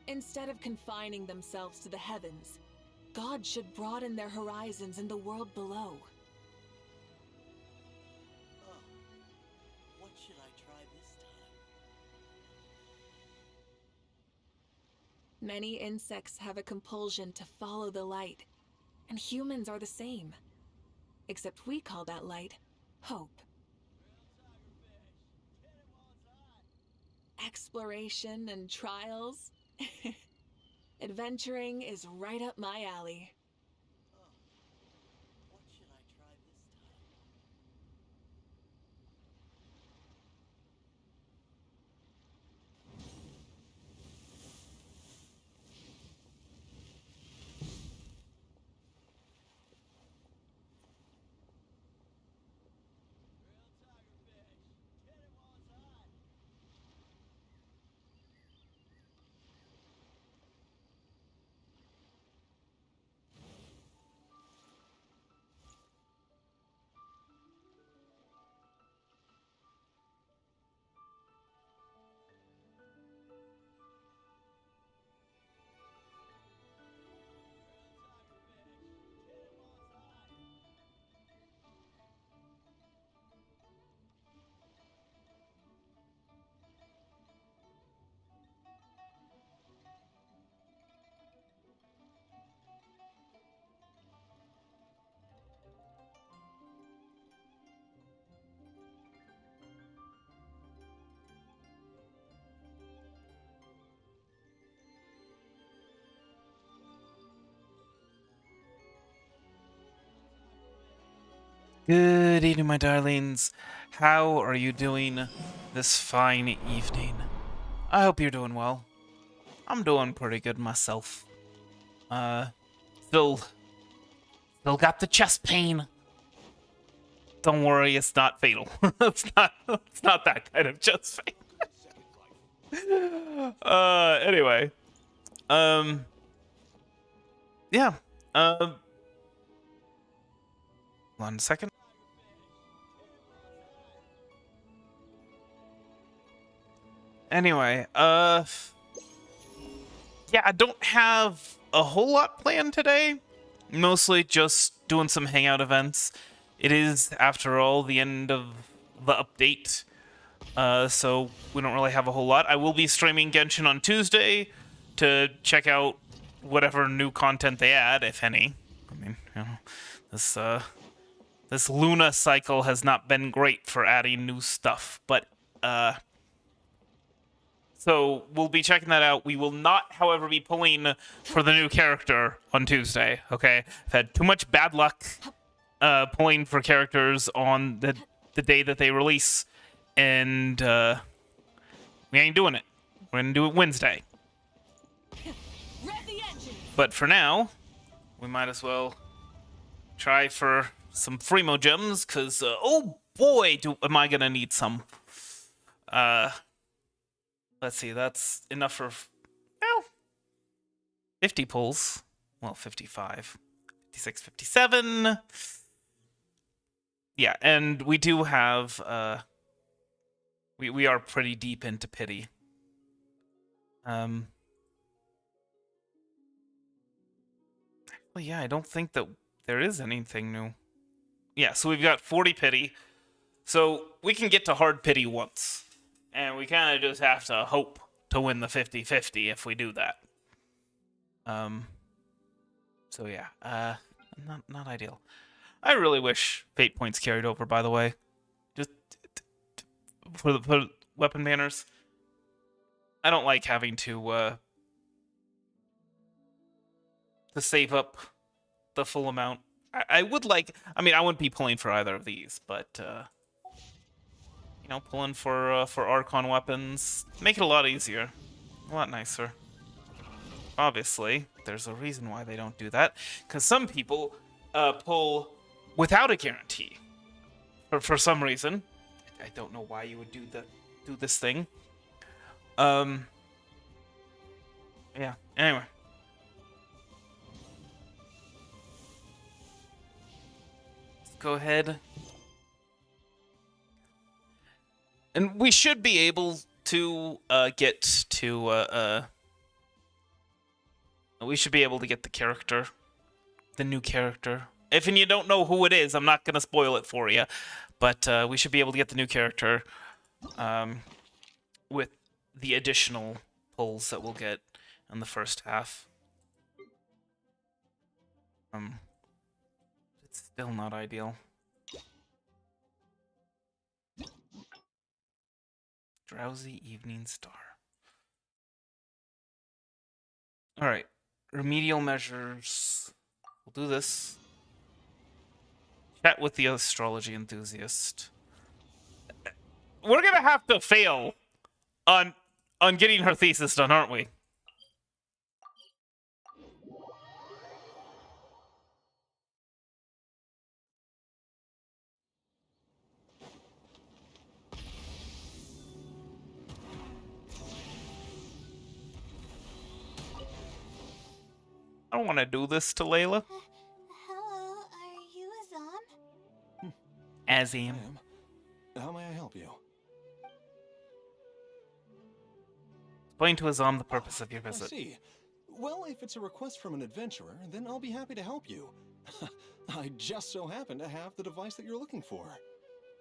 Instead of confining themselves to the heavens, gods should broaden their horizons in the world below. Oh, what should I try this time? Many insects have a compulsion to follow the light, and humans are the same. Except we call that light hope. Exploration and trials. Adventuring is right up my alley. Oh, what should I try this time? Good evening, my darlings. How are you doing this fine evening? I hope you're doing well. I'm doing pretty good myself. Still got the chest pain. Don't worry, it's not fatal. it's not that kind of chest pain. Anyway. Yeah. 1 second. Anyway, yeah, I don't have a whole lot planned today. Mostly just doing some hangout events. It is, after all, the end of the update, so we don't really have a whole lot. I will be streaming Genshin on Tuesday to check out whatever new content they add, if any. I mean, you know, this Luna cycle has not been great for adding new stuff, but so we'll be checking that out. We will not, however, be pulling for the new character on Tuesday, okay? I've had too much bad luck pulling for characters on the day that they release, and we ain't doing it. We're going to do it Wednesday. But for now, we might as well try for some Fremo gems, because, oh boy, am I going to need some. Let's see, that's enough for, well, 50 pulls. Well, 55. 56, 57. Yeah, and we do have, we are pretty deep into pity. Well, yeah, I don't think that there is anything new. Yeah, so we've got 40 pity. So we can get to hard pity once. And we kind of just have to hope to win the 50-50 if we do that. So yeah, not ideal. I really wish fate points carried over, by the way. Just for the weapon banners. I don't like having to save up the full amount. I would like, I mean, I wouldn't be pulling for either of these, but you know, pulling for Archon weapons, make it a lot easier, a lot nicer. Obviously, there's a reason why they don't do that, because some people pull without a guarantee, for some reason. I don't know why you would do this thing. Yeah. Anyway. Let's go ahead. And we should be able to get to We should be able to get the character. The new character. If you don't know who it is, I'm not going to spoil it for you. But we should be able to get the new character with the additional pulls that we'll get in the first half. It's still not ideal. Drowsy evening star. Alright. Remedial measures. We'll do this. Chat with the astrology enthusiast. We're gonna have to fail on getting her thesis done, aren't we? I don't want to do this to Layla. Hello, are you Azam? Azim. I am. How may I help you? Explain to Azam the purpose of your I visit. see. Well, if it's a request from an adventurer, then I'll be happy to help you. I just so happen to have the device that you're looking for.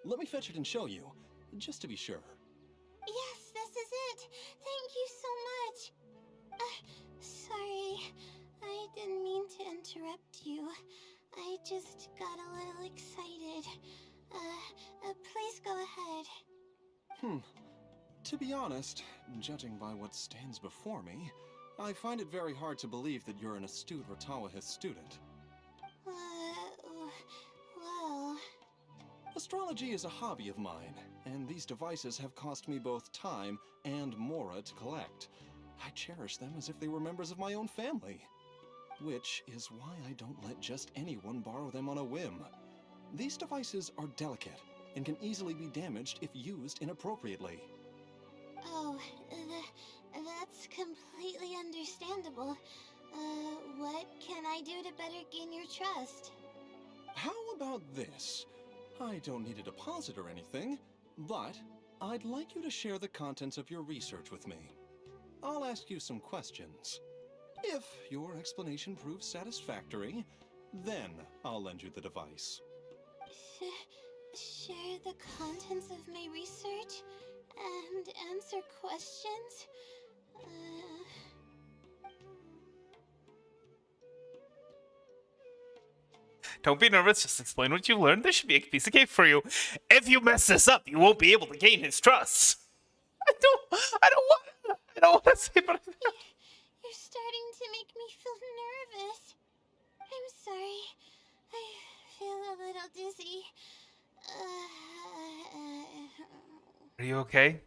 Let me fetch it and show you, just to be sure. Yes, this is it. Thank you so much. Sorry, I didn't mean to interrupt you. I just got a little excited. Please go ahead. To be honest, judging by what stands before me, I find it very hard to believe that you're an astute Ratawahist student. Well... Astrology is a hobby of mine, and these devices have cost me both time and mora to collect. I cherish them as if they were members of my own family. Which is why I don't let just anyone borrow them on a whim. These devices are delicate and can easily be damaged if used inappropriately. Oh, that's completely understandable. What can I do to better gain your trust? How about this? I don't need a deposit or anything, but I'd like you to share the contents of your research with me. I'll ask you some questions. If your explanation proves satisfactory, then I'll lend you the device. Share the contents of my research and answer questions? Don't be nervous, just explain what you learned. This should be a piece of cake for you. If you mess this up, you won't be able to gain his trust. I don't want to say, but You're starting to make me feel nervous. I'm sorry. I feel a little dizzy. Are you okay?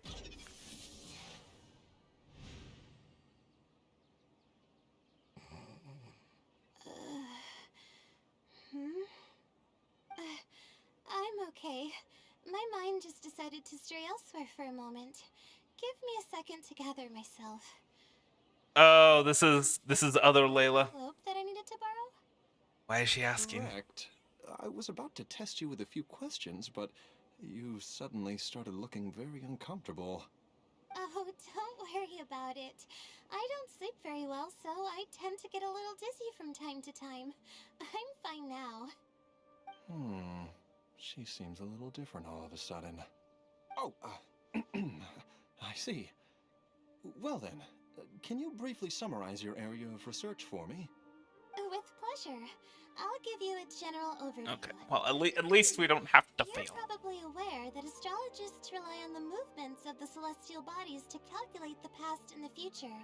I'm okay. My mind just decided to stray elsewhere for a moment. Give me a second to gather myself. Oh, this is other Layla. Envelope that I needed to borrow? Why is she asking? Correct. I was about to test you with a few questions, but you suddenly started looking very uncomfortable. Oh, don't worry about it. I don't sleep very well, so I tend to get a little dizzy from time to time. I'm fine now. She seems a little different all of a sudden. Oh, I see. Well then, can you briefly summarize your area of research for me? With pleasure. I'll give you a general overview. Okay, well, at least we don't have to You're fail. probably aware that astrologists rely on the movements of the celestial bodies to calculate the past and the future.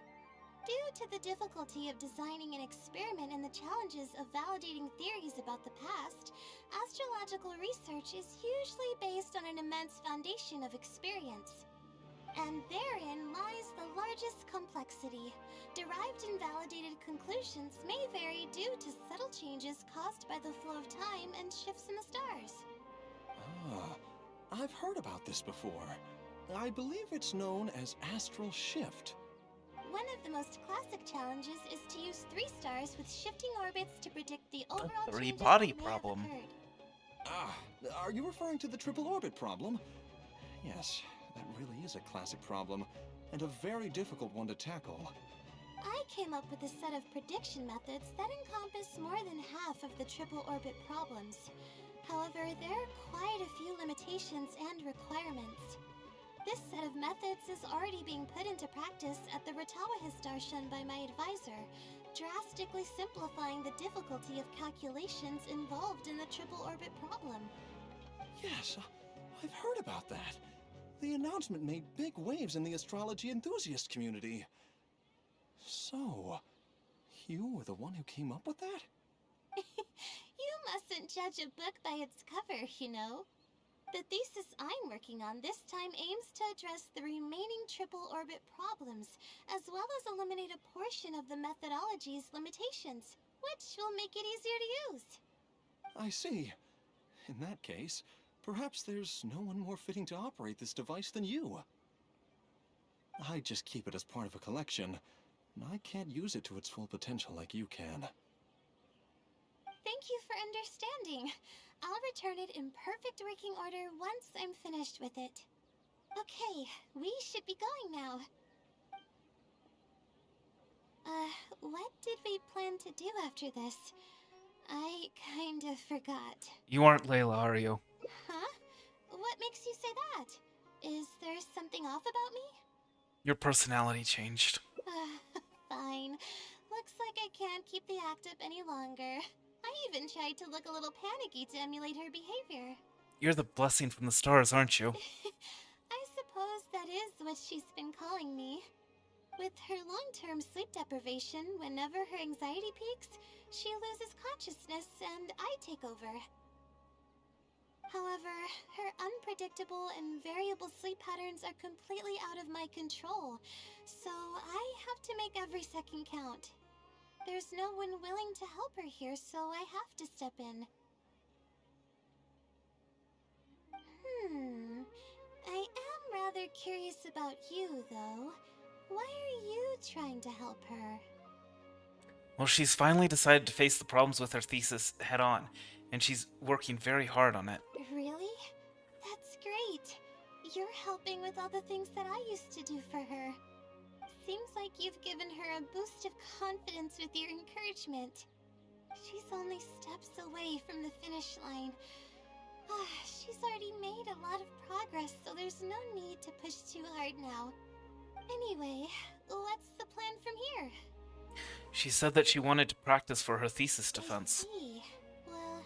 Due to the difficulty of designing an experiment and the challenges of validating theories about the past, astrological research is usually based on an immense foundation of experience. And therein lies the largest complexity. Derived and validated conclusions may vary due to subtle changes caused by the flow of time and shifts in the stars. I've heard about this before. I believe it's known as astral shift. One of the most classic challenges is to use 3 stars with shifting orbits to predict the overall changes three-body that may have problem. occurred. Are you referring to the triple orbit problem? Yes, that really is a classic problem, and a very difficult one to tackle. I came up with a set of prediction methods that encompass more than half of the triple orbit problems. However, there are quite a few limitations and requirements. This set of methods is already being put into practice at the Ratawa Histarshan by my advisor, drastically simplifying the difficulty of calculations involved in the triple orbit problem. Yes, I've heard about that. The announcement made big waves in the astrology enthusiast community. So, you were the one who came up with that? You mustn't judge a book by its cover, you know. The thesis I'm working on this time aims to address the remaining triple orbit problems, as well as eliminate a portion of the methodology's limitations, which will make it easier to use. I see. In that case, perhaps there's no one more fitting to operate this device than you. I just keep it as part of a collection. I can't use it to its full potential like you can. Thank you for understanding. I'll return it in perfect working order once I'm finished with it. Okay, we should be going now. What did we plan to do after this? I kind of forgot. You aren't Layla, are you? Huh? What makes you say that? Is there something off about me? Your personality changed. Fine. Looks like I can't keep the act up any longer. I even tried to look a little panicky to emulate her behavior. You're the blessing from the stars, aren't you? I suppose that is what she's been calling me. With her long-term sleep deprivation, whenever her anxiety peaks, she loses consciousness and I take over. However, her unpredictable and variable sleep patterns are completely out of my control, so I have to make every second count. There's no one willing to help her here, so I have to step in. I am rather curious about you, though. Why are you trying to help her? Well, she's finally decided to face the problems with her thesis head on, and she's working very hard on it. Really? That's great. You're helping with all the things that I used to do for her. Seems like you've given her a boost of confidence with your encouragement. She's only steps away from the finish line. She's already made a lot of progress, so there's no need to push too hard now. Anyway, what's the plan from here? She said that she wanted to practice for her thesis defense. I see. Well,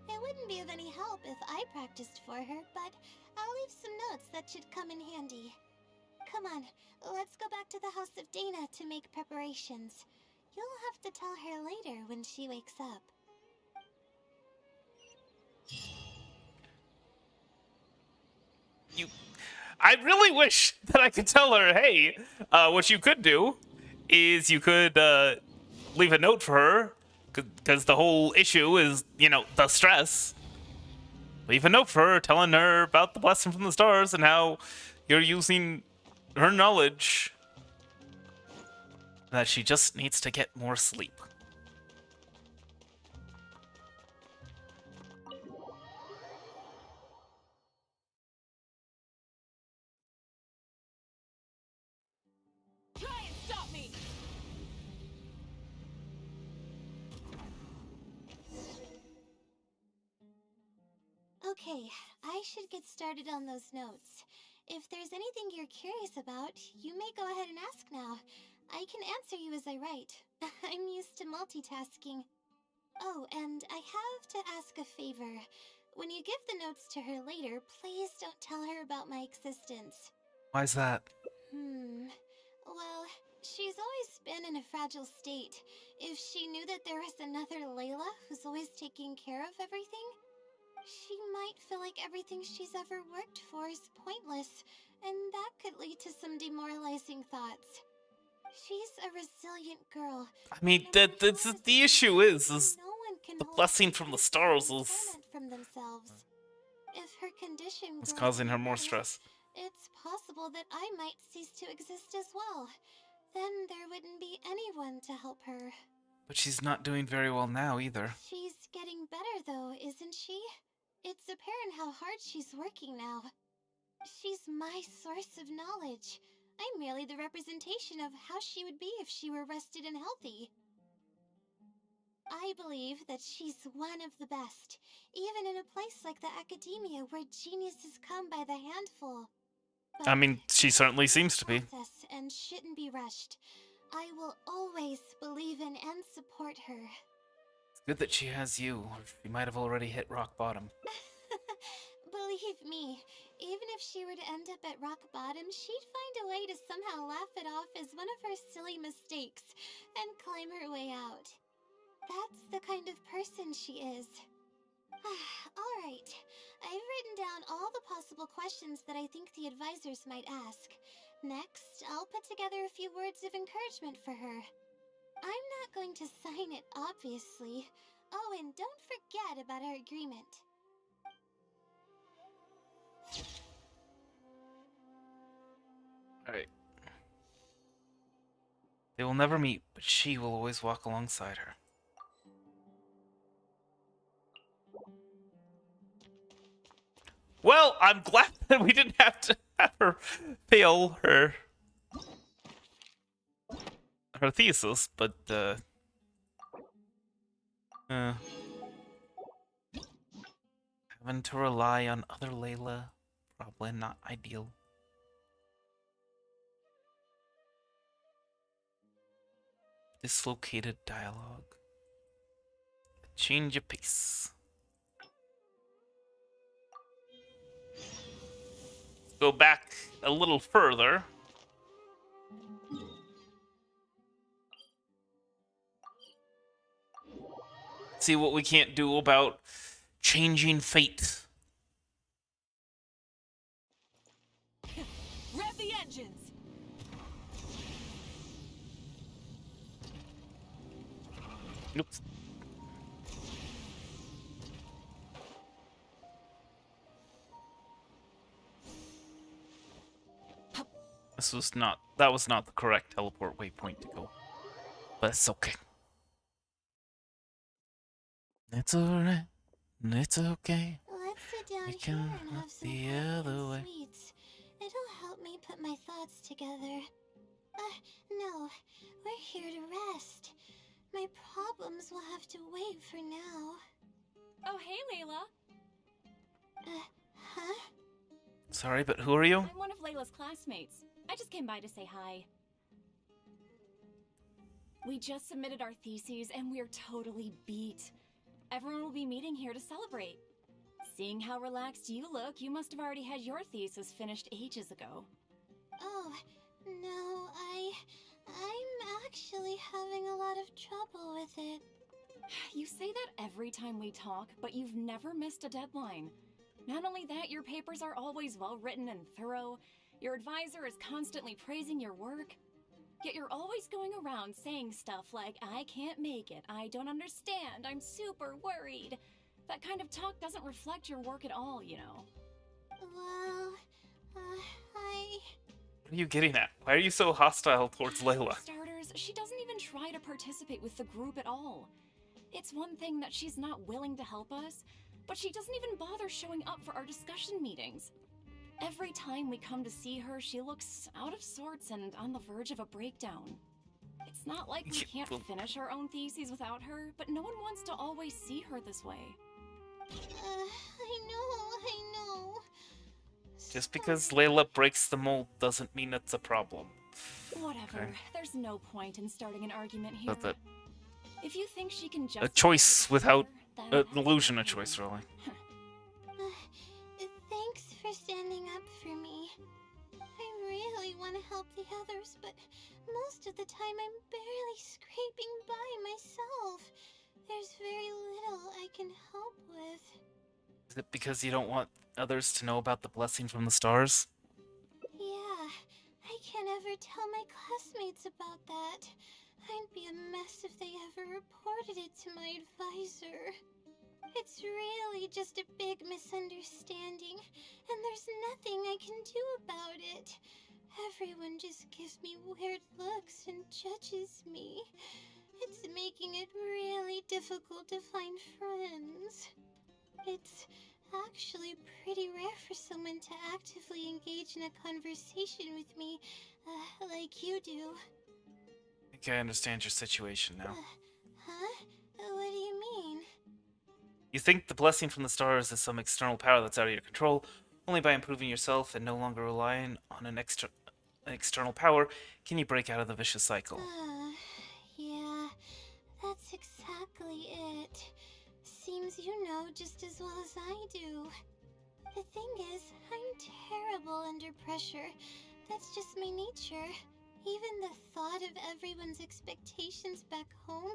it wouldn't be of any help if I practiced for her, but I'll leave some notes that should come in handy. Come on, let's go back to the House of Dana to make preparations. You'll have to tell her later when she wakes up. I really wish that I could tell her, hey, what you could do is you could leave a note for her, because the whole issue is, the stress. Leave a note for her telling her about the blessing from the stars and how you're using her knowledge, that she just needs to get more sleep. Try and stop me! Okay, I should get started on those notes. If there's anything you're curious about, you may go ahead and ask now. I can answer you as I write. I'm used to multitasking. Oh, and I have to ask a favor. When you give the notes to her later, please don't tell her about my existence. Why's that? Well, she's always been in a fragile state. If she knew that there was another Layla who's always taking care of everything, she might feel like everything she's ever worked for is pointless, and that could lead to some demoralizing thoughts. She's a resilient girl. I mean, that's the issue is No one can the hold blessing from the stars is employment from themselves. If her condition it's grows causing her more worse, stress. it's possible that I might cease to exist as well. Then there wouldn't be anyone to help her. But she's not doing very well now either. She's getting better though, isn't she? It's apparent how hard she's working now. She's my source of knowledge. I'm merely the representation of how she would be if she were rested and healthy. I believe that she's one of the best, even in a place like the academia where geniuses come by the handful. I mean, she certainly seems to be. Process and shouldn't be rushed. I will always believe in and support her. It's good that she has you, or she might have already hit rock bottom. Believe me, even if she were to end up at rock bottom, she'd find a way to somehow laugh it off as one of her silly mistakes and climb her way out. That's the kind of person she is. Alright, I've written down all the possible questions that I think the advisors might ask. Next, I'll put together a few words of encouragement for her. I'm not going to sign it, obviously. Oh, and don't forget about our agreement. Alright. They will never meet, but she will always walk alongside her. Well, I'm glad that we didn't have to have her fail her thesis, but having to rely on other Layla, probably not ideal. Dislocated dialogue. Change of pace. Go back a little further. See what we can't do about changing fate. Rev the engines! Oops. That was not the correct teleport waypoint to go. But it's okay. It's alright. It's okay. Let's sit down We here can and have look some the coffee and other way. sweets. It'll help me put my thoughts together. No, we're here to rest. My problems will have to wait for now. Oh, hey, Layla. Huh? Sorry, but who are you? I'm one of Layla's classmates. I just came by to say hi. We just submitted our theses and we're totally beat. Everyone will be meeting here to celebrate. Seeing how relaxed you look, you must have already had your thesis finished ages ago. Oh, no, I'm actually having a lot of trouble with it. You say that every time we talk, but you've never missed a deadline. Not only that, your papers are always well written and thorough. Your advisor is constantly praising your work. Yet you're always going around saying stuff like, I can't make it, I don't understand, I'm super worried. That kind of talk doesn't reflect your work at all, you know. Well, What are you getting at? Why are you so hostile towards Layla? For starters, she doesn't even try to participate with the group at all. It's one thing that she's not willing to help us, but she doesn't even bother showing up for our discussion meetings. Every time we come to see her, she looks out of sorts and on the verge of a breakdown. It's not like we can't finish our own theses without her, but no one wants to always see her this way. I know. Just because Layla breaks the mold doesn't mean it's a problem. Whatever. Okay. There's no point in starting an argument here. But If you think she can just a choice without then an illusion of choice, really. Thanks for standing up for me. I really want to help the others, but most of the time I'm barely scraping by myself. There's very little I can help with. Is it because you don't want others to know about the blessing from the stars? Yeah, I can't ever tell my classmates about that. I'd be a mess if they ever reported it to my advisor. It's really just a big misunderstanding, and there's nothing I can do about it. Everyone just gives me weird looks and judges me. It's making it really difficult to find friends. It's actually pretty rare for someone to actively engage in a conversation with me, like you do. I think I understand your situation now. Huh? What do you mean? You think the blessing from the stars is some external power that's out of your control. Only by improving yourself and no longer relying on an external power can you break out of the vicious cycle. Yeah, that's exactly it. Seems you know just as well as I do. The thing is, I'm terrible under pressure. That's just my nature. Even the thought of everyone's expectations back home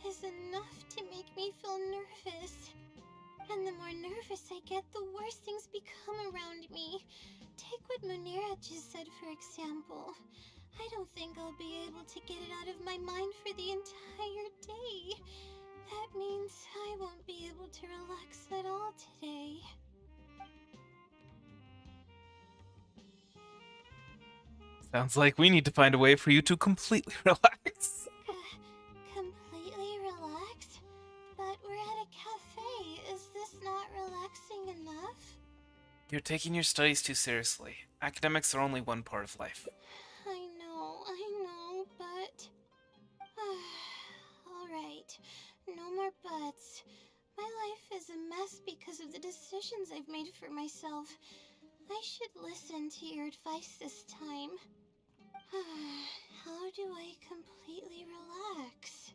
is enough to make me feel nervous. And the more nervous I get, the worse things become around me. Take what Munira just said, for example. I don't think I'll be able to get it out of my mind for the entire day. That means I won't be able to relax at all today. Sounds like we need to find a way for you to completely relax. Completely relax? But we're at a cafe. Is this not relaxing enough? You're taking your studies too seriously. Academics are only one part of life. I know, but... Alright, no more buts. My life is a mess because of the decisions I've made for myself. I should listen to your advice this time. How do I completely relax?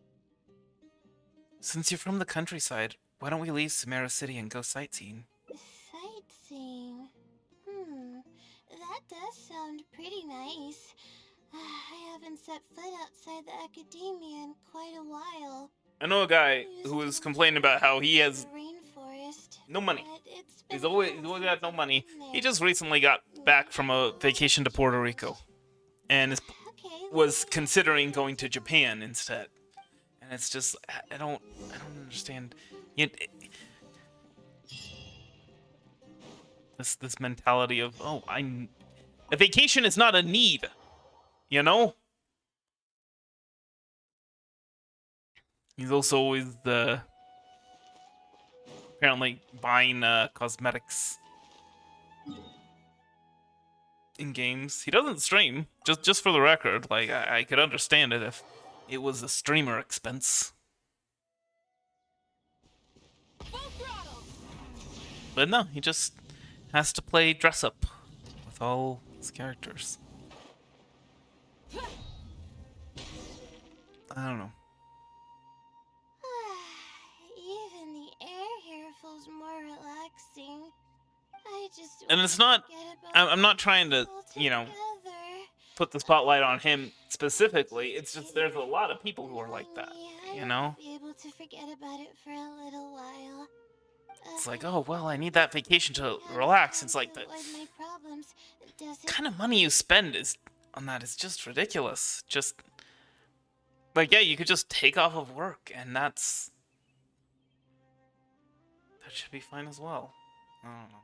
Since you're from the countryside, why don't we leave Samara City and go sightseeing? Sightseeing? That does sound pretty nice. I haven't set foot outside the academia in quite a while. I know a guy who was complaining about how he has Rainforest, no money. but it's been He's always got no money. He just recently got back from a vacation to Puerto Rico, and was considering going to Japan instead. And it's just I don't understand. This mentality of a vacation is not a need, you know. He's also always apparently buying cosmetics in games. He doesn't stream, just for the record. Like I could understand it if it was a streamer expense. But no, he just has to play dress up with all his characters. I don't know. Even the air here feels more relaxing. I just And it's not. I'm not trying to, put the spotlight on him specifically. It's just there's a lot of people who are like that, you know? Be able to forget about it for a little while. It's like, oh well, I need that vacation to relax. It's like the kind of money you spend on that is just ridiculous. Just like, yeah, you could just take off of work, and that should be fine as well. I don't know.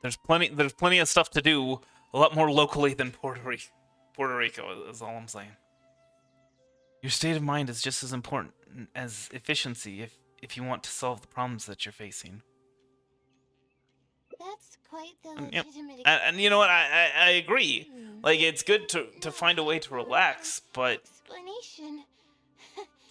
There's plenty of stuff to do, a lot more locally than Puerto Rico is all I'm saying. Your state of mind is just as important as efficiency if you want to solve the problems that you're facing. That's quite the legitimate and you know what? I agree. Like, it's good to find a way to relax, but explanation.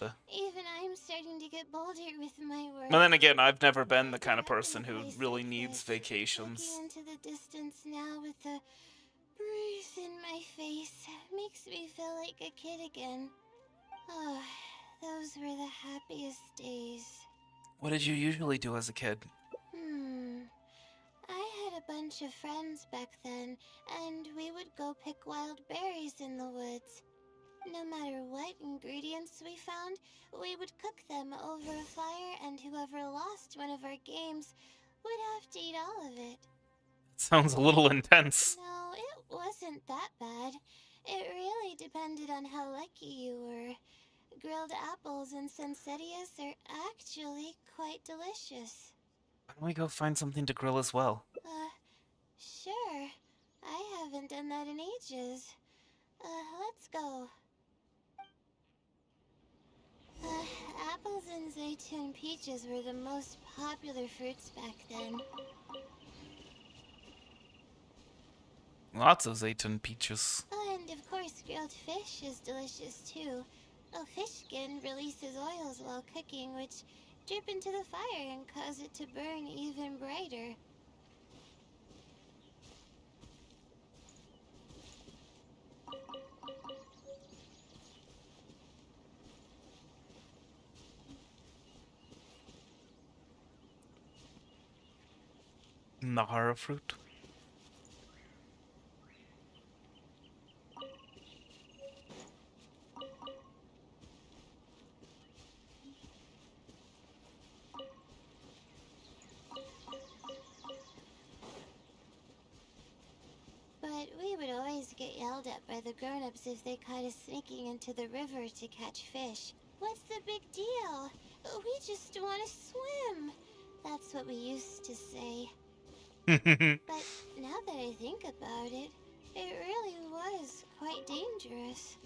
Even I'm starting to get bolder with my work. But then again, I've never been the kind of person who really needs vacations. Looking into the distance now with the breeze in my face makes me feel like a kid again. Oh, those were the happiest days. What did you usually do as a kid? I had a bunch of friends back then, and we would go pick wild berries in the woods. No matter what ingredients we found, we would cook them over a fire, and whoever lost one of our games would have to eat all of it. Sounds a little intense. No, it wasn't that bad. It really depended on how lucky you were. Grilled apples and sensettias are actually quite delicious. Why don't we go find something to grill as well? Sure. I haven't done that in ages. Let's go. Apples and zeytun peaches were the most popular fruits back then. Lots of zeytun peaches. Oh, and of course, grilled fish is delicious too. A fish skin releases oils while cooking, which drip into the fire and cause it to burn even brighter. Nahara fruit. But we would always get yelled at by the grown-ups if they caught us sneaking into the river to catch fish. What's the big deal? We just want to swim. That's what we used to say. But now that I think about it, it really was quite dangerous.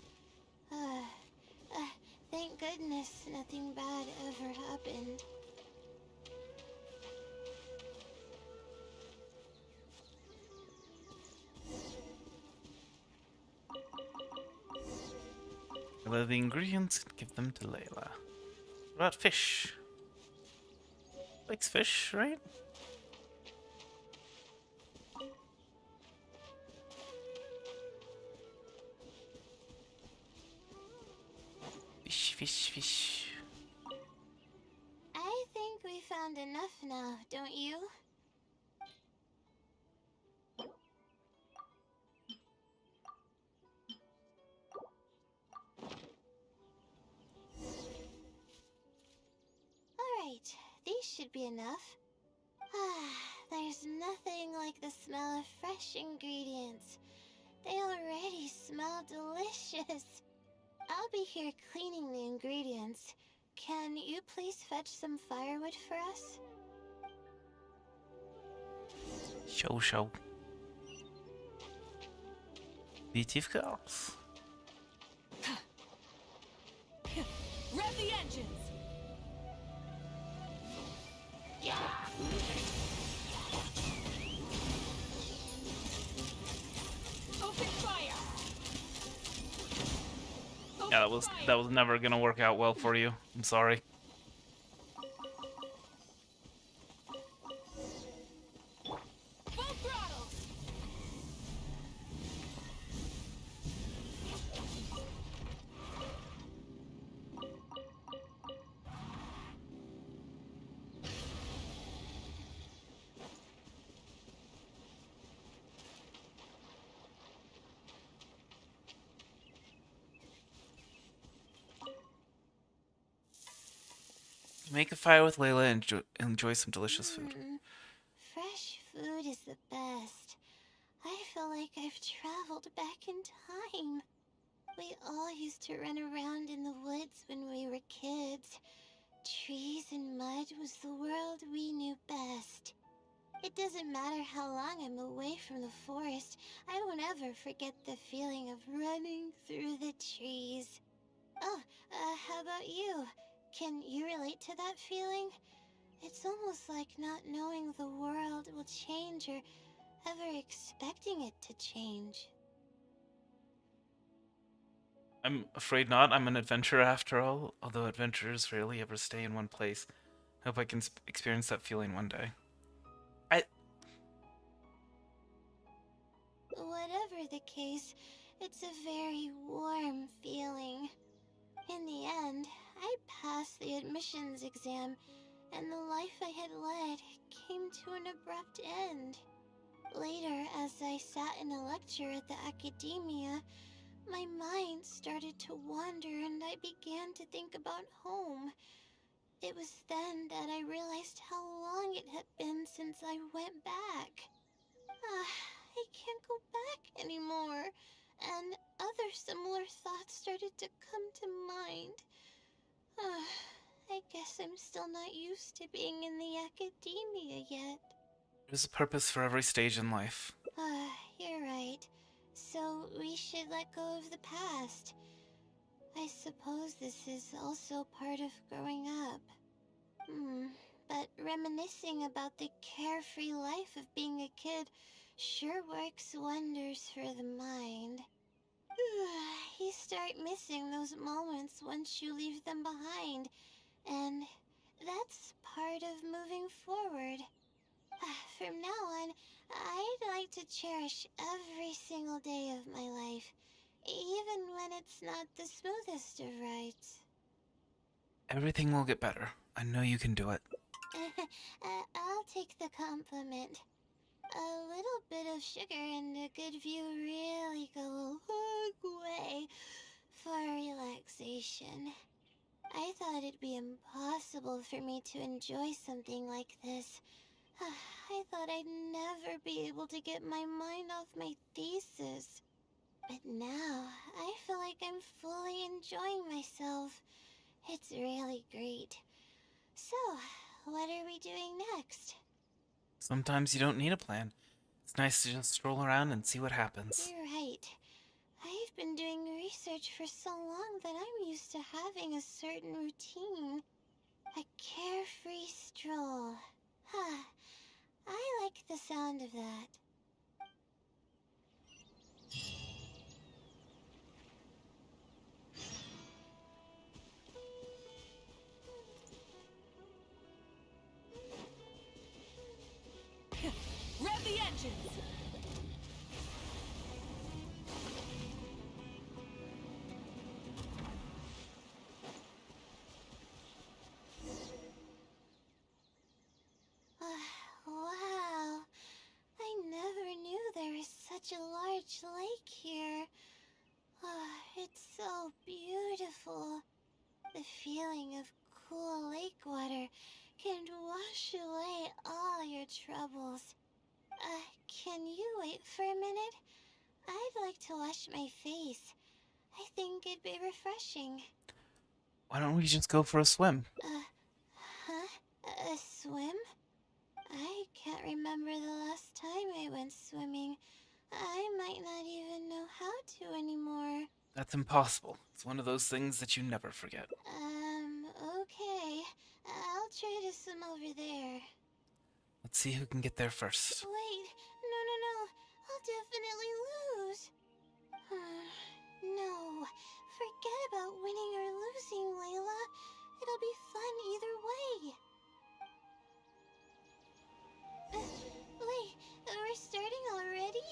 Thank goodness nothing bad ever happened. Gather the ingredients and give them to Layla. What about fish? Likes fish, right? Fish, fish, fish. I think we found enough now, don't you? Alright, these should be enough. There's nothing like the smell of fresh ingredients. They already smell delicious. I'll be here cleaning the ingredients. Can you please fetch some firewood for us? Show. Native girls. Rev the engines! Open fire! Yeah, that was never gonna work out well for you. I'm sorry. Full throttle! Make a fire with Layla and enjoy some delicious food. Fresh food is the best. I feel like I've traveled back in time. We all used to run around in the woods when we were kids. Trees and mud was the world we knew best. It doesn't matter how long I'm away from the forest, I won't ever forget the feeling of running through the trees. Oh, how about you? Can you relate to that feeling? It's almost like not knowing the world will change or ever expecting it to change. I'm afraid not. I'm an adventurer after all, although adventurers rarely ever stay in one place. I hope I can experience that feeling one day. Whatever the case, it's a very warm feeling. In the end, I passed the admissions exam, and the life I had led came to an abrupt end. Later, as I sat in a lecture at the academia, my mind started to wander and I began to think about home. It was then that I realized how long it had been since I went back. I can't go back anymore, and other similar thoughts started to come to mind. I guess I'm still not used to being in the academia yet. There's a purpose for every stage in life. You're right. So we should let go of the past. I suppose this is also part of growing up. But reminiscing about the carefree life of being a kid sure works wonders for the mind. You start missing those moments once you leave them behind, and that's part of moving forward. From now on, I'd like to cherish every single day of my life, even when it's not the smoothest of rides. Everything will get better. I know you can do it. I'll take the compliment. A little bit of sugar and a good view really go a long way for relaxation. I thought it'd be impossible for me to enjoy something like this. I thought I'd never be able to get my mind off my thesis. But now, I feel like I'm fully enjoying myself. It's really great. So, what are we doing next? Sometimes you don't need a plan. It's nice to just stroll around and see what happens. You're right. I've been doing research for so long that I'm used to having a certain routine. A carefree stroll. I like the sound of that. Rev the engines! Wow. I never knew there was such a large lake here. It's so beautiful. The feeling of cool lake water can wash away all your troubles. Can you wait for a minute? I'd like to wash my face. I think it'd be refreshing. Why don't we just go for a swim? A swim? I can't remember the last time I went swimming. I might not even know how to anymore. That's impossible. It's one of those things that you never forget. Okay. I'll try to swim over there. Let's see who can get there first. Wait, no. I'll definitely lose. No. Forget about winning or losing, Layla. It'll be fun either way. Wait, we're starting already?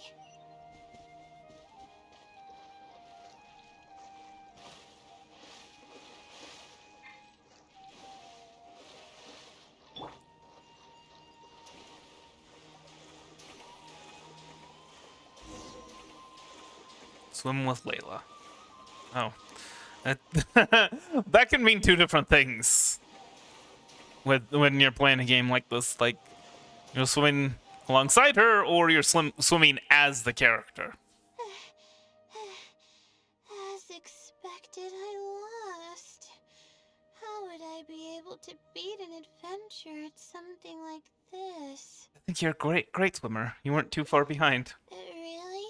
Swim with Layla. Oh. That can mean two different things. When you're playing a game like this, like you're swimming alongside her, or you're swimming as the character. As expected, I lost. How would I be able to beat an adventure at something like this? I think you're a great swimmer. You weren't too far behind. Really?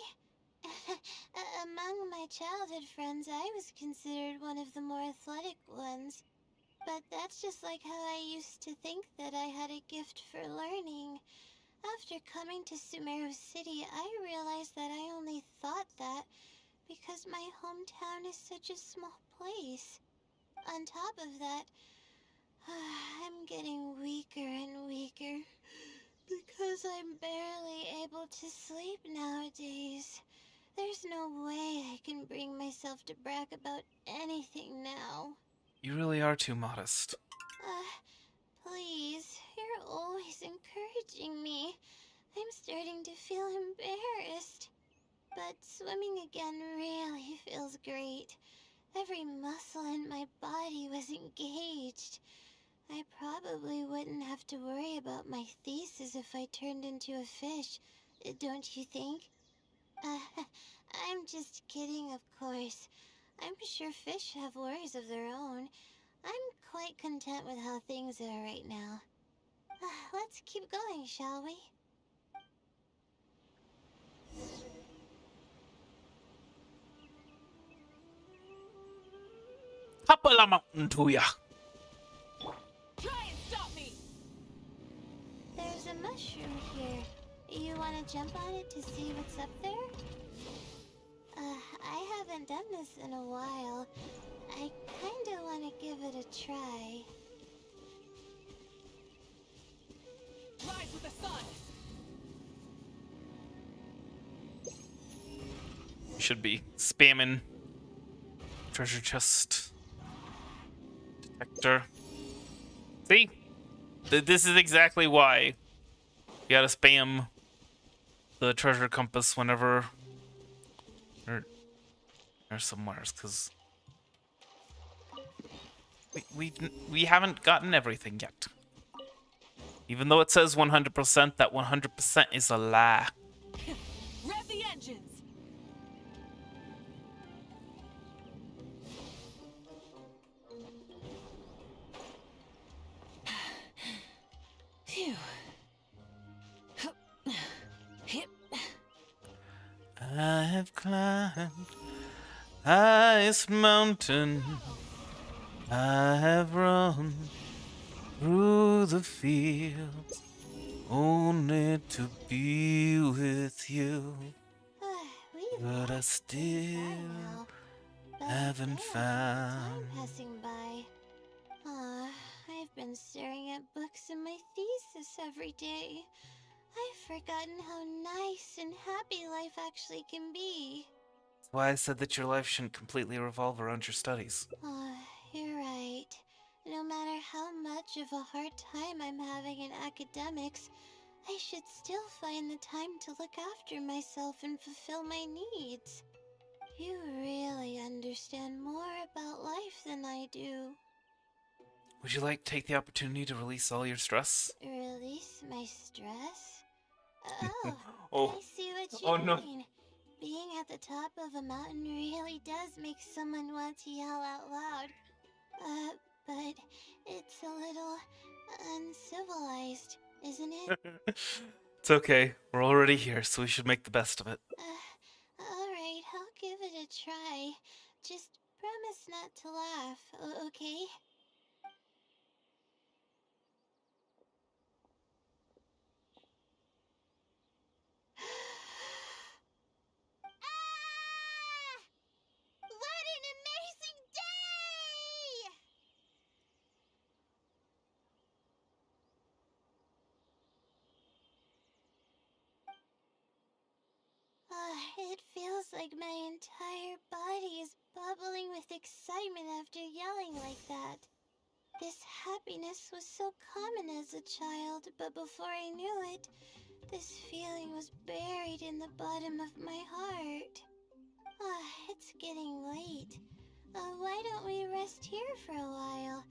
Among my childhood friends, I was considered one of the more athletic ones. But that's just like how I used to think that I had a gift for learning. After coming to Sumeru City, I realized that I only thought that because my hometown is such a small place. On top of that, I'm getting weaker and weaker because I'm barely able to sleep nowadays. There's no way I can bring myself to brag about anything now. You really are too modest. Please, you're always encouraging me. I'm starting to feel embarrassed. But swimming again really feels great. Every muscle in my body was engaged. I probably wouldn't have to worry about my thesis if I turned into a fish, don't you think? I'm just kidding, of course. I'm sure fish have worries of their own. I'm quite content with how things are right now. Let's keep going, shall we? top of the mountain to ya. Try and stop me! There's a mushroom here. You want to jump on it to see what's up there? I haven't done this in a while. I kinda want to give it a try. Rise with the sun! Should be spamming treasure chest detector. See? This is exactly why you gotta spam the treasure compass whenever there's somewheres, because we haven't gotten everything yet. Even though it says 100%, that 100% is a lie. Rev the engines! Phew. Hip. I have climbed highest mountain. I have run through the fields only to be with you. We've But I lost still now, but haven't there's found. time passing by. I've been staring at books in my thesis every day. I've forgotten how nice and happy life actually can be. That's why I said that your life shouldn't completely revolve around your studies. You're right. No matter how much of a hard time I'm having in academics, I should still find the time to look after myself and fulfill my needs. You really understand more about life than I do. Would you like to take the opportunity to release all your stress? Release my stress? Oh, Oh. I see what you Oh, no. mean. Being at the top of a mountain really does make someone want to yell out loud. But it's a little uncivilized, isn't it? It's okay. We're already here, so we should make the best of it. Alright, I'll give it a try. Just promise not to laugh, okay? Ah! What an amazing day! It feels like my entire body is bubbling with excitement after yelling like that. This happiness was so common as a child, but before I knew it, this feeling was buried in the bottom of my heart. It's getting late. Why don't we rest here for a while?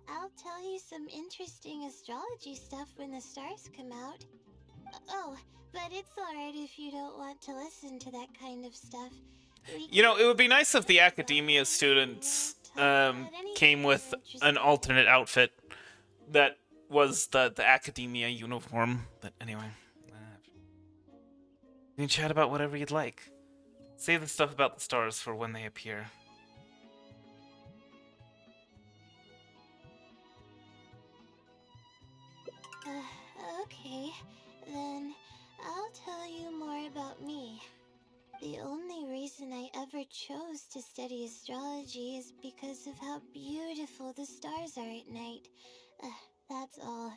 I'll tell you some interesting astrology stuff when the stars come out. Oh, but it's alright if you don't want to listen to that kind of stuff. You know, it would be nice if the academia students came with an alternate outfit that was the academia uniform. But anyway, you can chat about whatever you'd like. Save the stuff about the stars for when they appear. Okay, then I'll tell you more about me. The only reason I ever chose to study astrology is because of how beautiful the stars are at night. That's all.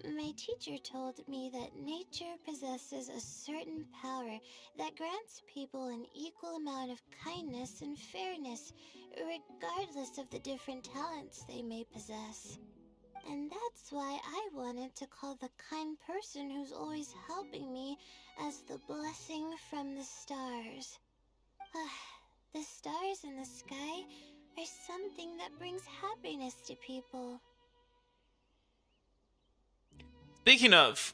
My teacher told me that nature possesses a certain power that grants people an equal amount of kindness and fairness, regardless of the different talents they may possess. And that's why I wanted to call the kind person who's always helping me as the blessing from the stars. The stars in the sky are something that brings happiness to people. Speaking of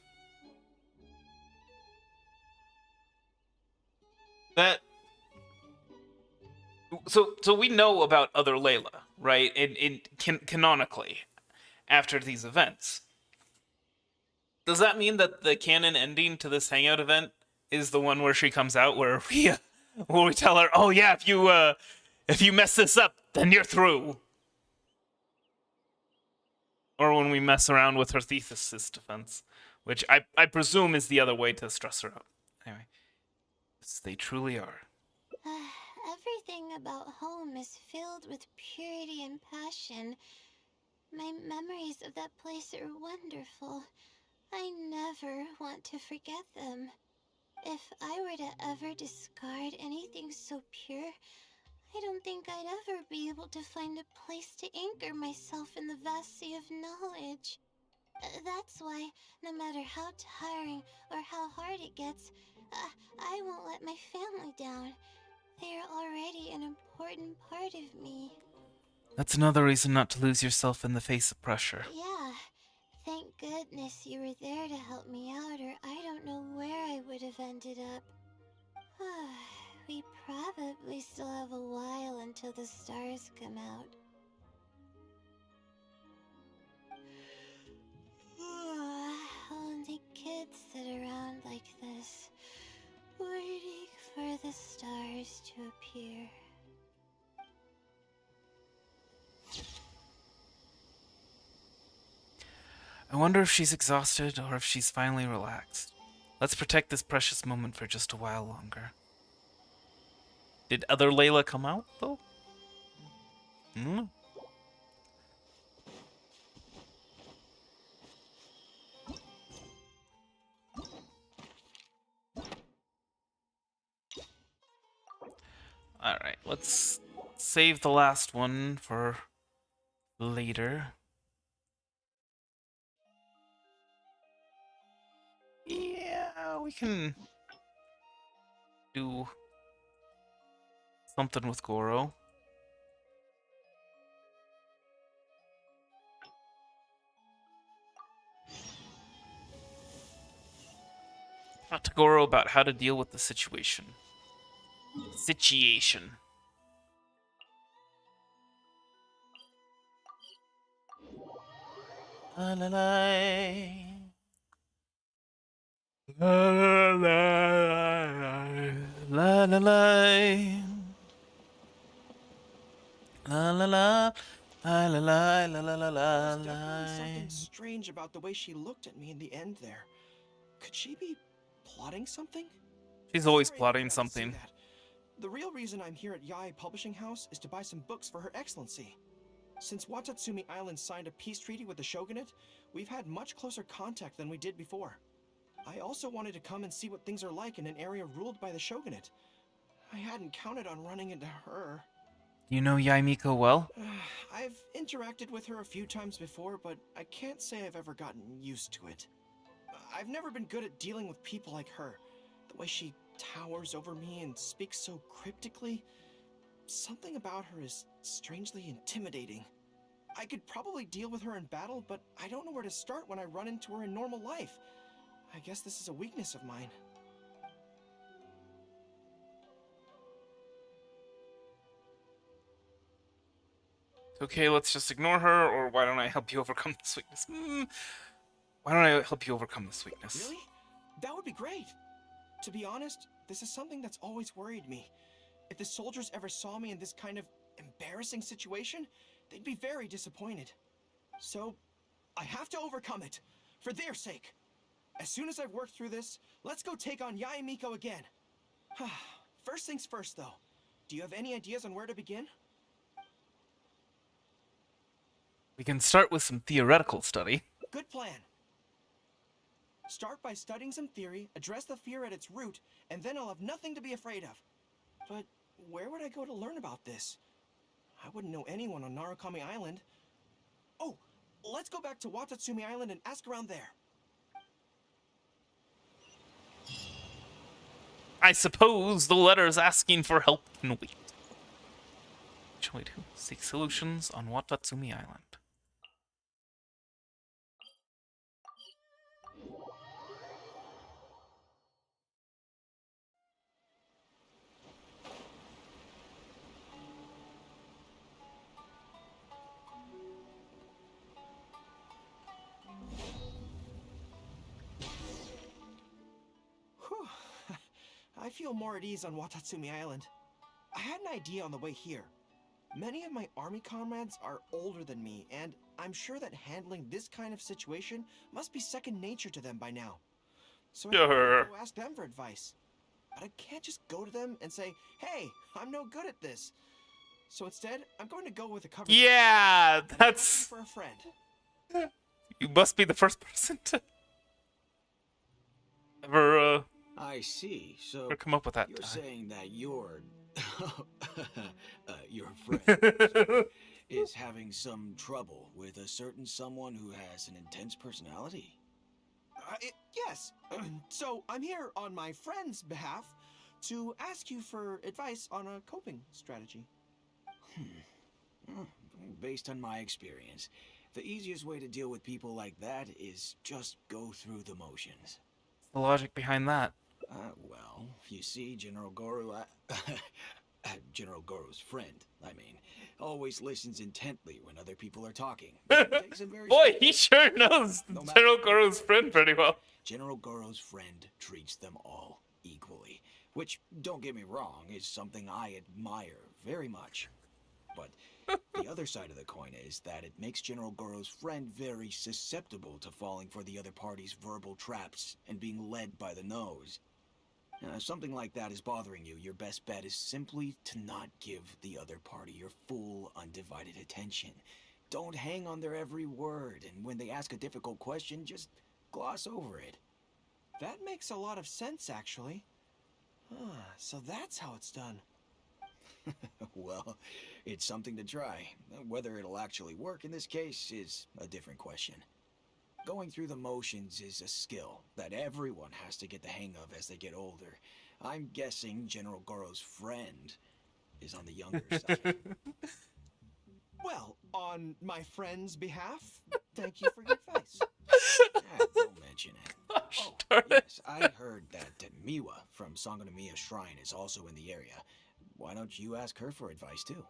that, so we know about Other Layla, right? Canonically, after these events. Does that mean that the canon ending to this hangout event is the one where she comes out, where we tell her, oh yeah, if you mess this up, then you're through. Or when we mess around with her thesis defense, which I presume is the other way to stress her out. Anyway, yes, they truly are. Everything about home is filled with purity and passion. My memories of that place are wonderful. I never want to forget them. If I were to ever discard anything so pure, I don't think I'd ever be able to find a place to anchor myself in the vast sea of knowledge. That's why, no matter how tiring or how hard it gets, I won't let my family down. They are already an important part of me. That's another reason not to lose yourself in the face of pressure. Yeah, thank goodness you were there to help me out, or I don't know where I would have ended up. We probably still have a while until the stars come out. Only kids sit around like this, waiting for the stars to appear. I wonder if she's exhausted or if she's finally relaxed. Let's protect this precious moment for just a while longer. Did other Layla come out, though? Hmm? Alright, let's save the last one for later. Yeah, we can do something with Goro. Talk to Goro about how to deal with the situation. La la la. La la la. La la la. La la la. La la la la la la There's la. definitely something strange about the way she looked at me in the end there. Could she be plotting something? She's always Sorry, I plotting forgot to say something. that. The real reason I'm here at Yae Publishing House is to buy some books for Her Excellency. Since Watatsumi Island signed a peace treaty with the shogunate, we've had much closer contact than we did before. I also wanted to come and see what things are like in an area ruled by the shogunate. I hadn't counted on running into her. You know Yaimiko well? I've interacted with her a few times before, but I can't say I've ever gotten used to it. I've never been good at dealing with people like her. The way she towers over me and speaks so cryptically. Something about her is strangely intimidating. I could probably deal with her in battle, but I don't know where to start when I run into her in normal life. I guess this is a weakness of mine. Okay, let's just ignore her, or why don't I help you overcome this weakness? Why don't I help you overcome this weakness? Really? That would be great. To be honest, this is something that's always worried me. If the soldiers ever saw me in this kind of embarrassing situation, they'd be very disappointed. So, I have to overcome it, for their sake. As soon as I've worked through this, let's go take on Yaemiko again. First things first, though. Do you have any ideas on where to begin? We can start with some theoretical study. Good plan. Start by studying some theory, address the fear at its root, and then I'll have nothing to be afraid of. But where would I go to learn about this? I wouldn't know anyone on Narukami Island. Oh, let's go back to Watatsumi Island and ask around there. I suppose the letter's asking for help can wait. What shall we do? Seek solutions on Watatsumi Island. Whew. I feel more at ease on Watatsumi Island. I had an idea on the way here. Many of my army comrades are older than me, and I'm sure that handling this kind of situation must be second nature to them by now. So I Sure. go ask them for advice. But I can't just go to them and say, hey, I'm no good at this. So instead, I'm going to go with a cover. Yeah, and I'm that's... asking for a friend. You must be the first person to ever I see. So ever come up with that. you're saying that your friend is having some trouble with a certain someone who has an intense personality? Yes. So I'm here on my friend's behalf to ask you for advice on a coping strategy. Based on my experience, the easiest way to deal with people like that is just go through the motions. The logic behind that. Well, you see, General Goro, General Goro's friend, I mean, always listens intently when other people are talking. Takes him very Boy, he sure knows No matter- General Goro's friend pretty well. General Goro's friend treats them all equally, which, don't get me wrong, is something I admire very much. But the other side of the coin is that it makes General Goro's friend very susceptible to falling for the other party's verbal traps and being led by the nose. Now, if something like that is bothering you, your best bet is simply to not give the other party your full, undivided attention. Don't hang on their every word, and when they ask a difficult question, just gloss over it. That makes a lot of sense, actually. So that's how it's done. Well, it's something to try. Whether it'll actually work in this case is a different question. Going through the motions is a skill that everyone has to get the hang of as they get older. I'm guessing General Goro's friend is on the younger side. Well, on my friend's behalf, thank you for your advice. Don't mention it. Oh, Darn it. yes, I heard that Miwa from Sangonomiya Shrine is also in the area. Why don't you ask her for advice, too?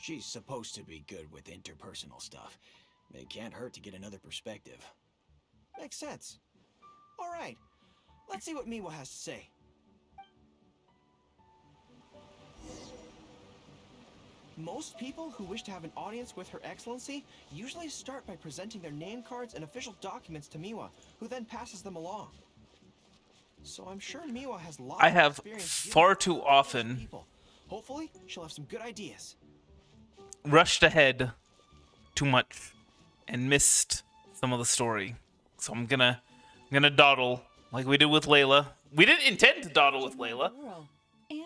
She's supposed to be good with interpersonal stuff. It can't hurt to get another perspective. Makes sense. All right, let's see what Miwa has to say. Most people who wish to have an audience with Her Excellency usually start by presenting their name cards and official documents to Miwa, who then passes them along. So I'm sure Miwa has lots I of have experience dealing far with too those often people. Hopefully, she'll have some good ideas. rushed ahead too much and missed some of the story. So I'm gonna dawdle like we did with Layla. We didn't intend to dawdle with Layla,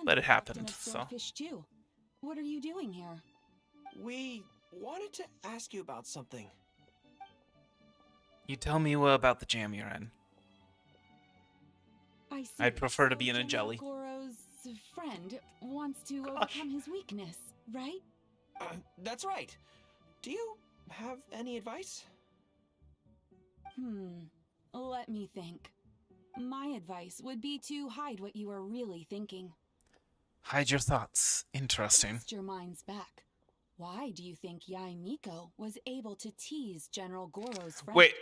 but it happened. So Too. What are you doing here? We wanted to ask you about something. you tell me about the jam you're in. I see. I'd prefer to be in a General jelly. Goro's friend wants to overcome his weakness, right? That's right. Do you have any advice? Let me think. My advice would be to hide what you are really thinking. Hide your thoughts. Interesting. Cast your minds back. Why do you think Yae Miko was able to tease General Goro's friend? Wait,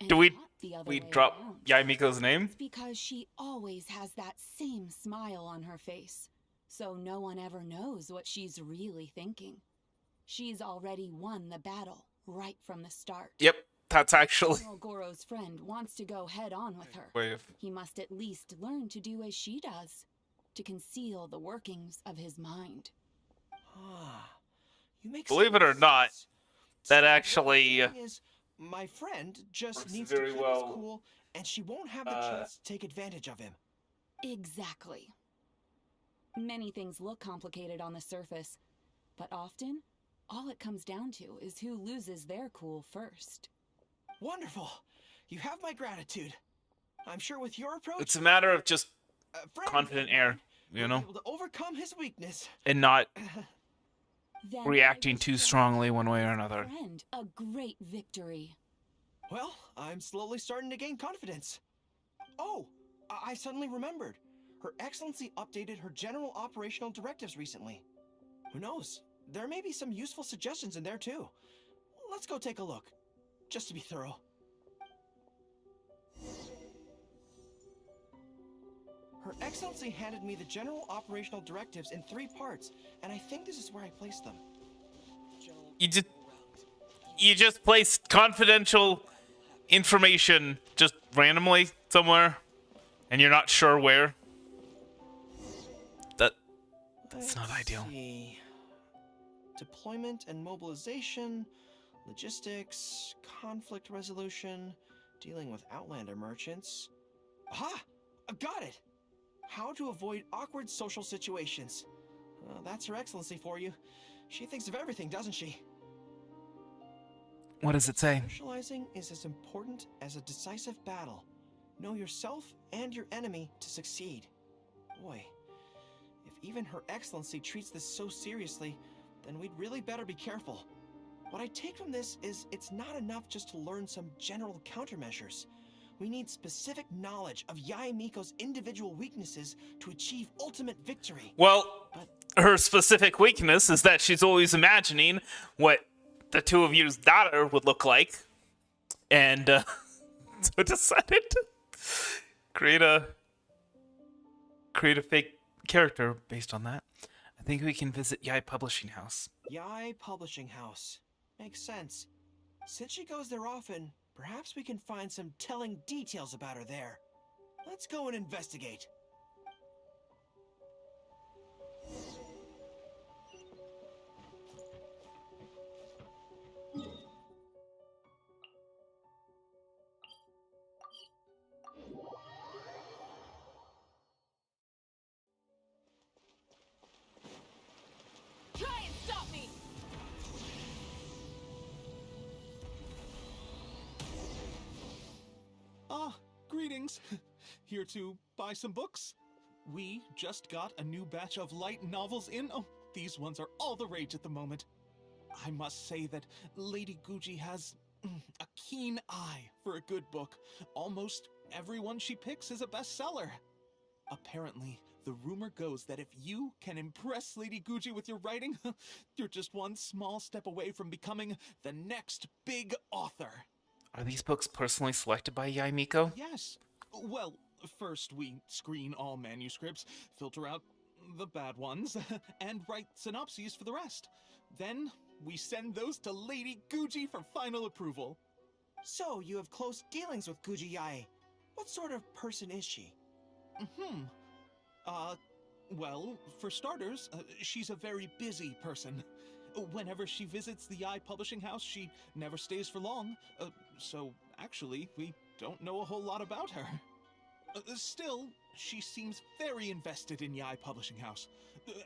and do we not the other we way drop around? Yae Miko's name? It's because she always has that same smile on her face, so no one ever knows what she's really thinking. She's already won the battle right from the start. Yep, that's actually. General Goro's friend wants to go head on with her. Wave. He must at least learn to do as she does, to conceal the workings of his mind. You make Believe it or sense. not, So that what you're actually saying is, my friend just works needs very to keep well. his cool, and she won't have the chance to take advantage of him. Exactly. Many things look complicated on the surface, but often, all it comes down to is who loses their cool first. Wonderful. You have my gratitude. I'm sure with your approach, it's a matter of just friend confident of air, mine you will know, be able to overcome his weakness. and not Then reacting I wish too that strongly one way or his another. Friend, a great victory. Well, I'm slowly starting to gain confidence. Oh, I suddenly remembered. Her Excellency updated her general operational directives recently. Who knows? There may be some useful suggestions in there too. Let's go take a look, just to be thorough. Her Excellency handed me the general operational directives in 3 parts, and I think this is where I placed them. You just place confidential information just randomly somewhere, and you're not sure where. That's not Let's ideal. see. Deployment and mobilization, logistics, conflict resolution, dealing with Outlander merchants. Aha! I got it! How to avoid awkward social situations. That's Her Excellency for you. She thinks of everything, doesn't she? What does it say? Socializing is as important as a decisive battle. Know yourself and your enemy to succeed. Boy, if even Her Excellency treats this so seriously, then we'd really better be careful. What I take from this is it's not enough just to learn some general countermeasures. We need specific knowledge of Yae Miko's individual weaknesses to achieve ultimate victory. Well, her specific weakness is that she's always imagining what the two of you's daughter would look like, and so decided to create a fake character based on that. I think we can visit Yae Publishing House. Yae Publishing House. Makes sense. Since she goes there often, perhaps we can find some telling details about her there. Let's go and investigate. Try and stop me! Greetings. Here to buy some books? We just got a new batch of light novels in. Oh, these ones are all the rage at the moment. I must say that Lady Guji has a keen eye for a good book. Almost everyone she picks is a bestseller. Apparently, the rumor goes that if you can impress Lady Guji with your writing, you're just one small step away from becoming the next big author. Are these books personally selected by Yae Miko? Yes. Well, first we screen all manuscripts, filter out the bad ones, and write synopses for the rest. Then we send those to Lady Guji for final approval. So, you have close dealings with Guji Yae. What sort of person is she? Well, for starters, she's a very busy person. Whenever she visits the Yae Publishing House, she never stays for long. So, actually, we don't know a whole lot about her. Still, she seems very invested in Yae Publishing House.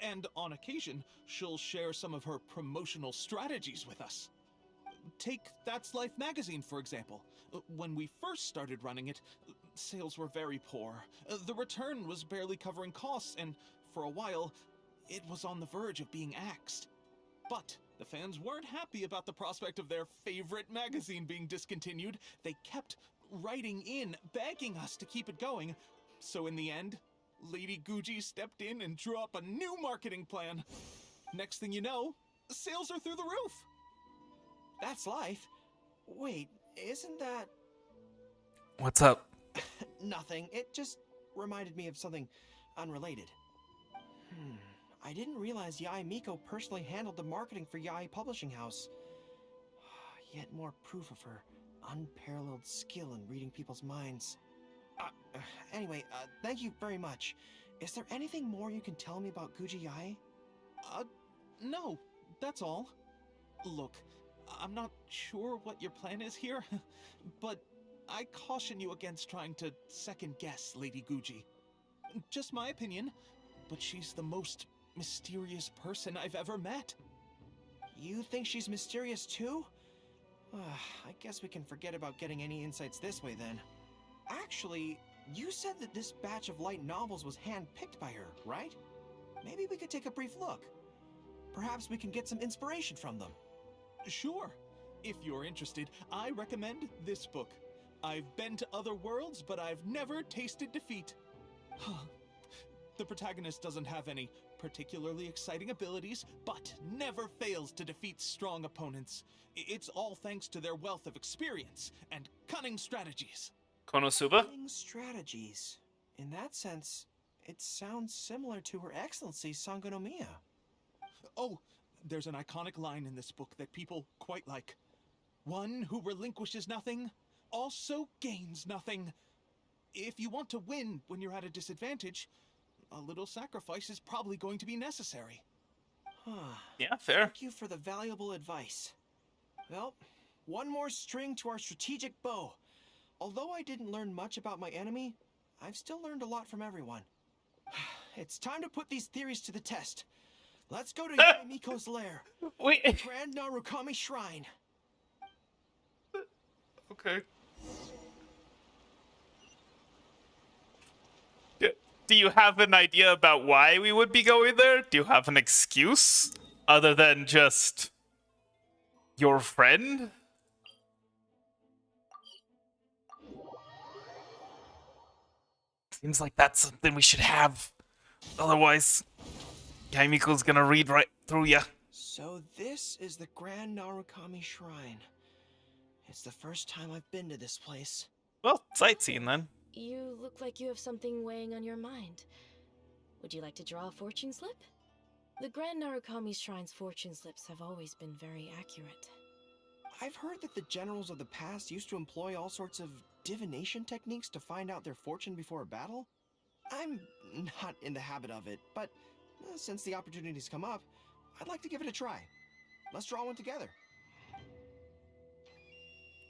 And on occasion, she'll share some of her promotional strategies with us. Take That's Life magazine, for example. When we first started running it, sales were very poor. The return was barely covering costs, and for a while, it was on the verge of being axed. But the fans weren't happy about the prospect of their favorite magazine being discontinued. They kept writing in, begging us to keep it going. So in the end, Lady Guji stepped in and drew up a new marketing plan. Next thing you know, sales are through the roof. That's Life? Wait, isn't that... What's up? Nothing. It just reminded me of something unrelated. I didn't realize Yae Miko personally handled the marketing for Yae Publishing House. Yet more proof of her unparalleled skill in reading people's minds. Anyway, thank you very much. Is there anything more you can tell me about Guji Yae? No, that's all. Look, I'm not sure what your plan is here, but I caution you against trying to second-guess Lady Guji. Just my opinion, but she's the most mysterious person I've ever met. You think she's mysterious too? I guess we can forget about getting any insights this way then. Actually, you said that this batch of light novels was hand-picked by her, right? Maybe we could take a brief look. Perhaps we can get some inspiration from them. Sure. If you're interested, I recommend this book. I've been to other worlds, but I've never tasted defeat. The protagonist doesn't have any particularly exciting abilities, but never fails to defeat strong opponents. It's all thanks to their wealth of experience and cunning strategies. Konosuba? Strategies. In that sense, it sounds similar to Her Excellency Sangonomiya. Oh, There's an iconic line in this book that people quite like. One who relinquishes nothing also gains nothing. If you want to win when you're at a disadvantage, a little sacrifice is probably going to be necessary. Yeah, fair. Thank you for the valuable advice. Well, one more string to our strategic bow. Although I didn't learn much about my enemy, I've still learned a lot from everyone. It's time to put these theories to the test. Let's go to Yaemiko's lair. Wait. The Grand Narukami Shrine. Okay. Do you have an idea about why we would be going there? Do you have an excuse other than just your friend? Seems like that's something we should have. Otherwise, Yaemiko's gonna read right through ya. So this is the Grand Narukami Shrine. It's the first time I've been to this place. Well, sightseeing then. You look like you have something weighing on your mind. Would you like to draw a fortune slip? The Grand Narukami Shrine's fortune slips have always been very accurate. I've heard that the generals of the past used to employ all sorts of divination techniques to find out their fortune before a battle. I'm not in the habit of it, but since the opportunity's come up, I'd like to give it a try. Let's draw one together.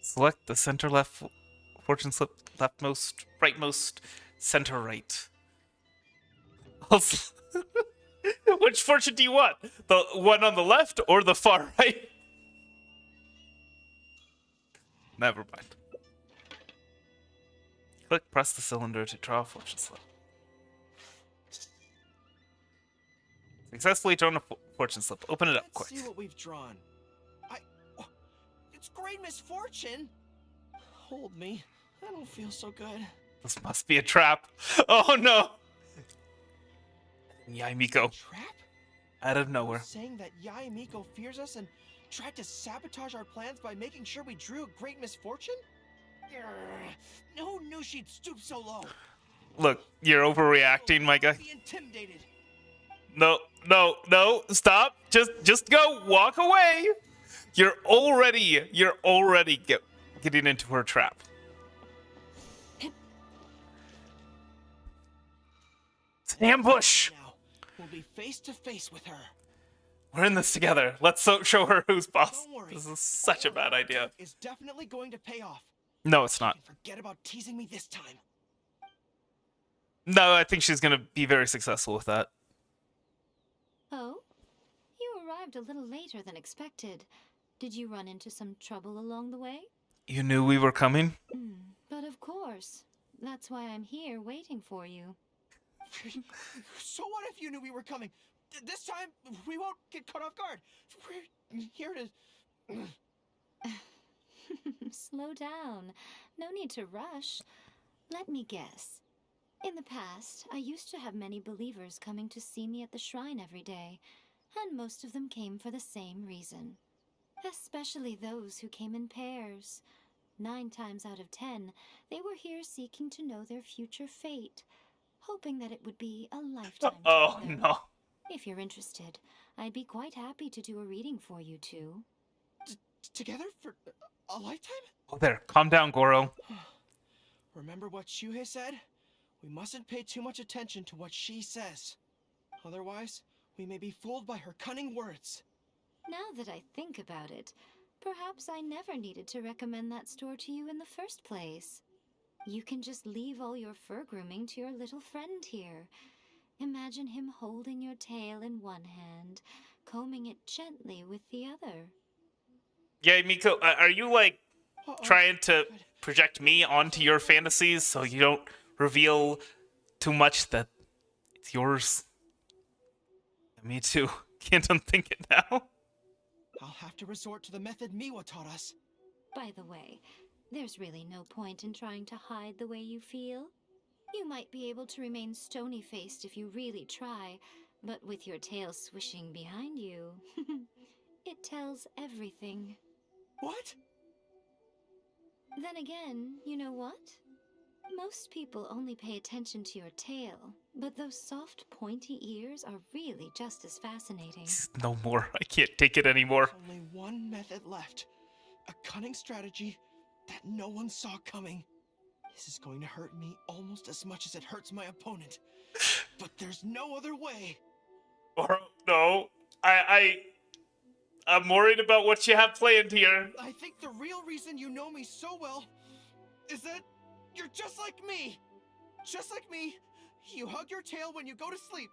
Select the center left fortune slip, leftmost, rightmost, center right. Which fortune do you want? The one on the left or the far right? Never mind. Click, press the cylinder to draw a fortune slip. Successfully drawn a fortune slip. Open it up Let's quick. see what we've drawn. It's great misfortune. Hold me. I don't feel so good. This must be a trap. Oh no! Yaemiko. Trap? Out of nowhere. Saying that Yaemiko fears us and tried to sabotage our plans by making sure we drew a great misfortune? Who knew she'd stoop so low? Look, you're overreacting, my guy. Be intimidated. No, stop. Just go. Walk away. You're already getting into her trap. It's an ambush. Now, we'll be face to face with her. We're in this together. Let's show her who's boss. Don't worry. This is such a bad idea. It's definitely going to pay off. No, it's not. And forget about teasing me this time. No, I think she's gonna be very successful with that. Oh? You arrived a little later than expected. Did you run into some trouble along the way? You knew we were coming? But of course. That's why I'm here waiting for you. So what if you knew we were coming? This time, we won't get caught off guard. We're here to... Slow down. No need to rush. Let me guess. In the past, I used to have many believers coming to see me at the shrine every day, and most of them came for the same reason. Especially those who came in pairs. 9 times out of 10, they were here seeking to know their future fate, hoping that it would be a lifetime Oh, together. no. If you're interested, I'd be quite happy to do a reading for you two. Together for a lifetime? Oh, there. Calm down, Goro. Remember what Shuhei said? We mustn't pay too much attention to what she says. Otherwise, we may be fooled by her cunning words. Now that I think about it, perhaps I never needed to recommend that store to you in the first place. You can just leave all your fur grooming to your little friend here. Imagine him holding your tail in one hand, combing it gently with the other. Yeah, Miko, are you, like, Uh-oh. trying to project me onto your fantasies so you don't reveal too much that it's yours? Me too. Can't unthink it now. I'll have to resort to the method Miwa taught us. By the way, there's really no point in trying to hide the way you feel. You might be able to remain stony-faced if you really try, but with your tail swishing behind you, it tells everything. What? Then again, you know what? Most people only pay attention to your tail, but those soft, pointy ears are really just as fascinating. No more. I can't take it anymore. There's only one method left. A cunning strategy that no one saw coming. This is going to hurt me almost as much as it hurts my opponent. But there's no other way. Or no. I'm worried about what you have planned here. I think the real reason you know me so well is that you're just like me. Just like me, you hug your tail when you go to sleep.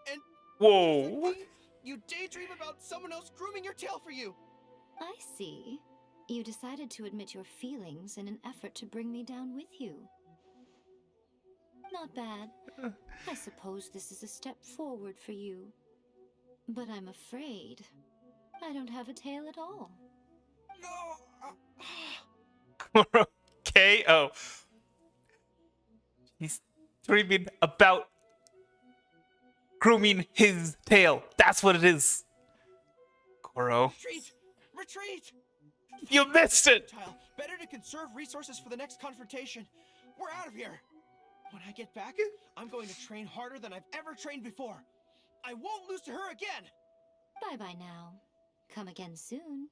And Whoa. just like me, you daydream about someone else grooming your tail for you. I see. You decided to admit your feelings in an effort to bring me down with you. Not bad. I suppose this is a step forward for you. But I'm afraid I don't have a tail at all. No. Okay. Oh. He's dreaming about grooming his tail. That's what it is. Goro. Retreat! Retreat! You missed it! Better to conserve resources for the next confrontation. We're out of here. When I get back, I'm going to train harder than I've ever trained before. I won't lose to her again. Bye-bye now. Come again soon.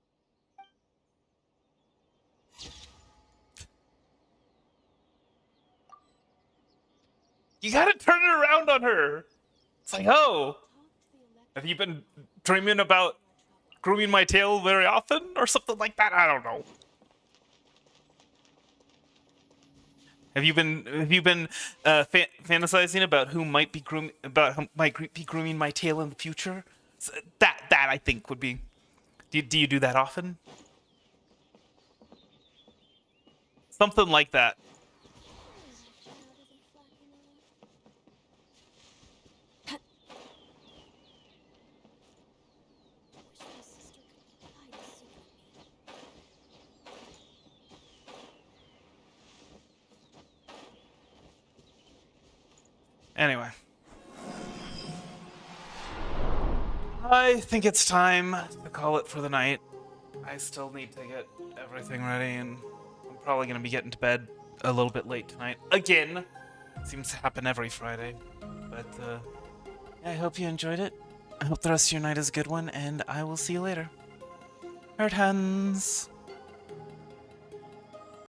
You gotta turn it around on her. It's like, oh, have you been dreaming about grooming my tail very often or something like that? I don't know. Have you been fantasizing about who might be grooming my tail in the future? So that I think would be. Do you do that often? Something like that. Anyway. I think it's time to call it for the night. I still need to get everything ready, and I'm probably going to be getting to bed a little bit late tonight. Again. Seems to happen every Friday. But, I hope you enjoyed it. I hope the rest of your night is a good one, and I will see you later. Hurt hands.